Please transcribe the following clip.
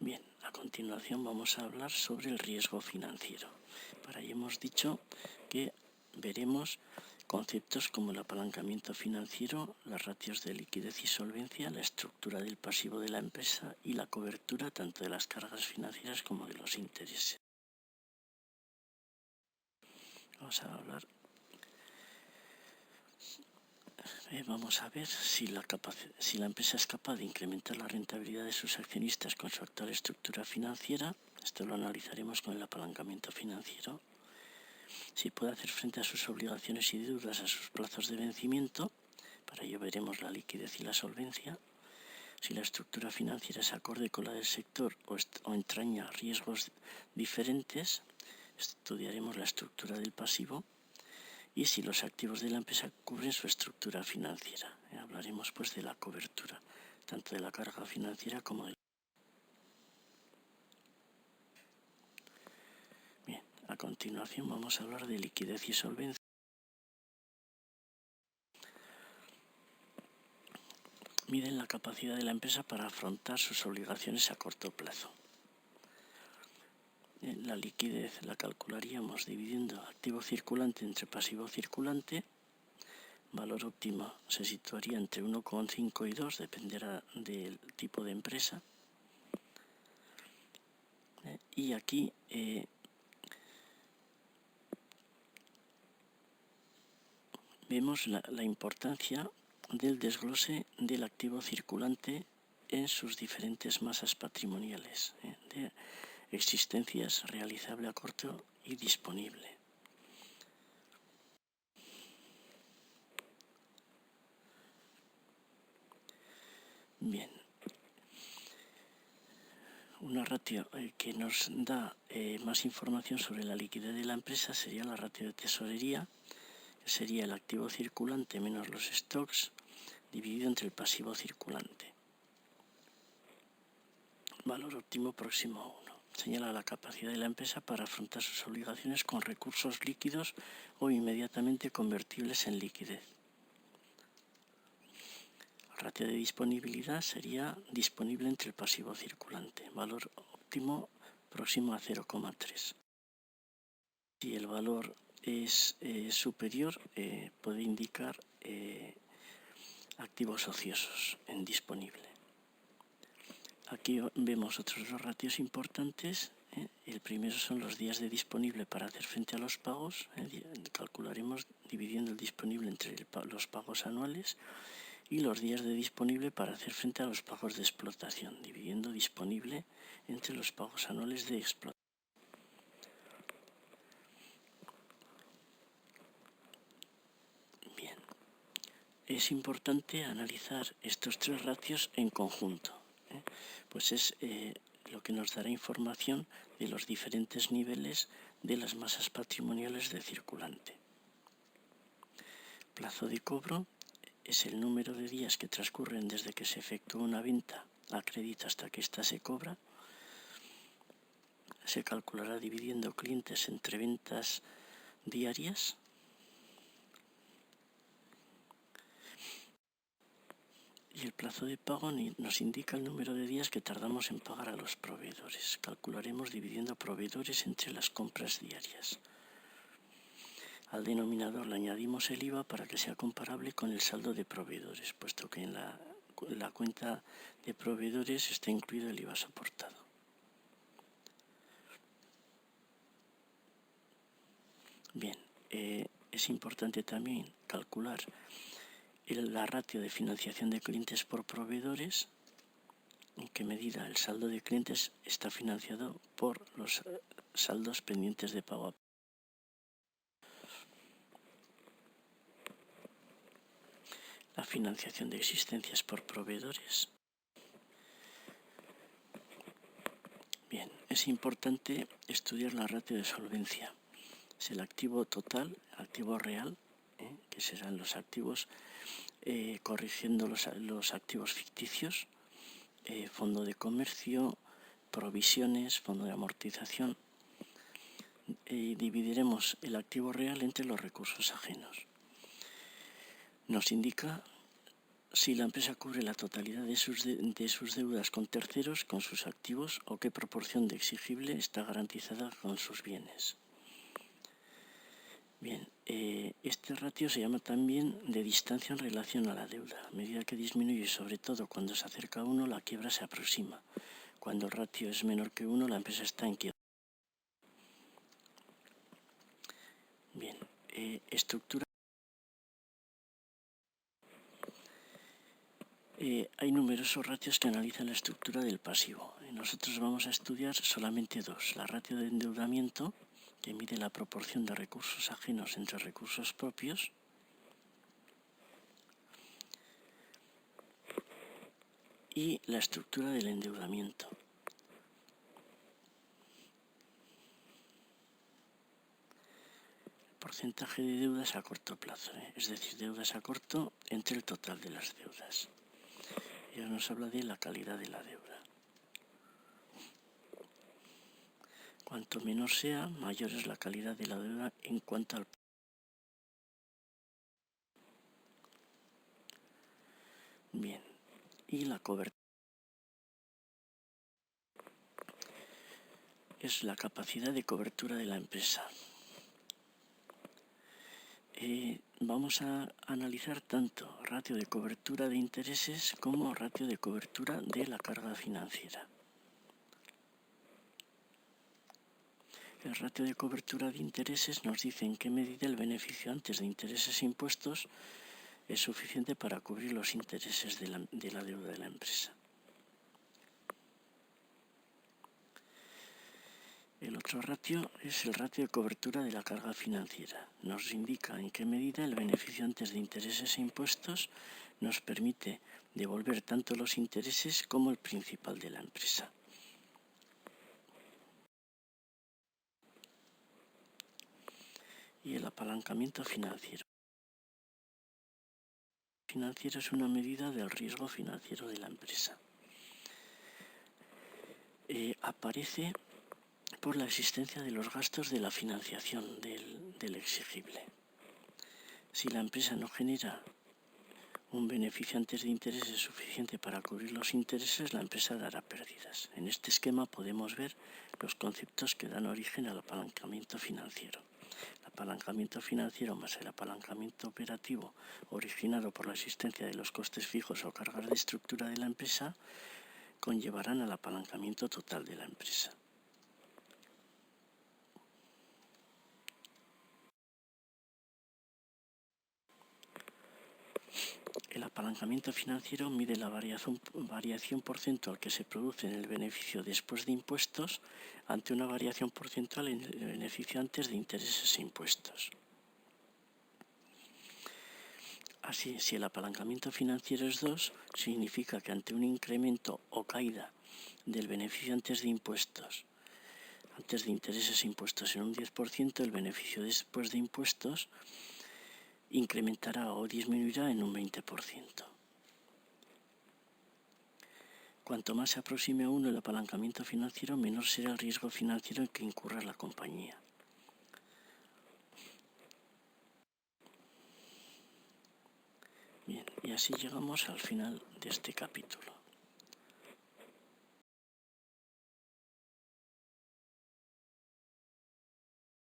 Bien, a continuación vamos a hablar sobre el riesgo financiero. Para ello hemos dicho que veremos conceptos como el apalancamiento financiero, las ratios de liquidez y solvencia, la estructura del pasivo de la empresa y la cobertura tanto de las cargas financieras como de los intereses. Vamos a ver si la empresa es capaz de incrementar la rentabilidad de sus accionistas con su actual estructura financiera. Esto lo analizaremos con el apalancamiento financiero. Si puede hacer frente a sus obligaciones y deudas a sus plazos de vencimiento. Para ello veremos la liquidez y la solvencia. Si la estructura financiera es acorde con la del sector o entraña riesgos diferentes, estudiaremos la estructura del pasivo. Y si los activos de la empresa cubren su estructura financiera. Hablaremos pues de la cobertura, tanto de la carga financiera como de... Bien, a continuación vamos a hablar de liquidez y solvencia. Miden la capacidad de la empresa para afrontar sus obligaciones a corto plazo. La liquidez la calcularíamos dividiendo activo circulante entre pasivo circulante. Valor óptimo se situaría entre 1,5 y 2, dependerá del tipo de empresa. Y aquí vemos la importancia del desglose del activo circulante en sus diferentes masas patrimoniales, de existencias, realizable a corto y disponible. Bien, una ratio que nos da más información sobre la liquidez de la empresa sería la ratio de tesorería, que sería el activo circulante menos los stocks, dividido entre el pasivo circulante. Valor óptimo próximo a 1. Señala la capacidad de la empresa para afrontar sus obligaciones con recursos líquidos o inmediatamente convertibles en liquidez. La ratio de disponibilidad sería disponible entre el pasivo circulante. Valor óptimo próximo a 0,3. Si el valor es superior, puede indicar activos ociosos en disponible. Aquí vemos otros dos ratios importantes. El primero son los días de disponible para hacer frente a los pagos. Calcularemos dividiendo el disponible entre los pagos anuales y los días de disponible para hacer frente a los pagos de explotación, dividiendo disponible entre los pagos anuales de explotación. Bien, es importante analizar estos tres ratios en conjunto, pues es lo que nos dará información de los diferentes niveles de las masas patrimoniales de circulante. Plazo de cobro es el número de días que transcurren desde que se efectúa una venta a crédito hasta que ésta se cobra. Se calculará dividiendo clientes entre ventas diarias. Y el plazo de pago nos indica el número de días que tardamos en pagar a los proveedores. Calcularemos dividiendo proveedores entre las compras diarias. Al denominador le añadimos el IVA para que sea comparable con el saldo de proveedores, puesto que en la cuenta de proveedores está incluido el IVA soportado. Bien, es importante también calcular la ratio de financiación de clientes por proveedores, en qué medida el saldo de clientes está financiado por los saldos pendientes de pago. La financiación de existencias por proveedores. Bien, es importante estudiar la ratio de solvencia. Es el activo total, activo real, que serán los activos, corrigiendo los activos ficticios, fondo de comercio, provisiones, fondo de amortización. Dividiremos el activo real entre los recursos ajenos. Nos indica si la empresa cubre la totalidad de sus deudas con terceros, con sus activos, o qué proporción de exigible está garantizada con sus bienes. Bien, este ratio se llama también de distancia en relación a la deuda. A medida que disminuye, sobre todo cuando se acerca a 1, la quiebra se aproxima. Cuando el ratio es menor que 1, la empresa está en quiebra. Bien, estructura. Hay numerosos ratios que analizan la estructura del pasivo. Nosotros vamos a estudiar solamente dos. La ratio de endeudamiento, que mide la proporción de recursos ajenos entre recursos propios, y la estructura del endeudamiento. Porcentaje de deudas a corto plazo, es decir, deudas a corto entre el total de las deudas. Y ahora nos habla de la calidad de la deuda. Cuanto menor sea, mayor es la calidad de la deuda en cuanto al... Bien, y la cobertura es la capacidad de cobertura de la empresa. Vamos a analizar tanto ratio de cobertura de intereses como ratio de cobertura de la carga financiera. El ratio de cobertura de intereses nos dice en qué medida el beneficio antes de intereses e impuestos es suficiente para cubrir los intereses de la deuda de la empresa. El otro ratio es el ratio de cobertura de la carga financiera. Nos indica en qué medida el beneficio antes de intereses e impuestos nos permite devolver tanto los intereses como el principal de la empresa. Y el apalancamiento financiero. El financiero es una medida del riesgo financiero de la empresa. Aparece por la existencia de los gastos de la financiación del exigible. Si la empresa no genera un beneficio antes de intereses suficiente para cubrir los intereses, la empresa dará pérdidas. En este esquema podemos ver los conceptos que dan origen al apalancamiento financiero. El apalancamiento financiero más el apalancamiento operativo originado por la existencia de los costes fijos o cargas de estructura de la empresa conllevarán al apalancamiento total de la empresa. El apalancamiento financiero mide la variación porcentual que se produce en el beneficio después de impuestos ante una variación porcentual en el beneficio antes de intereses e impuestos. Así, si el apalancamiento financiero es 2, significa que ante un incremento o caída del beneficio antes de impuestos, antes de intereses e impuestos en un 10%, el beneficio después de impuestos incrementará o disminuirá en un 20%. Cuanto más se aproxime a 1 el apalancamiento financiero, menor será el riesgo financiero en que incurra la compañía. Bien, y así llegamos al final de este capítulo.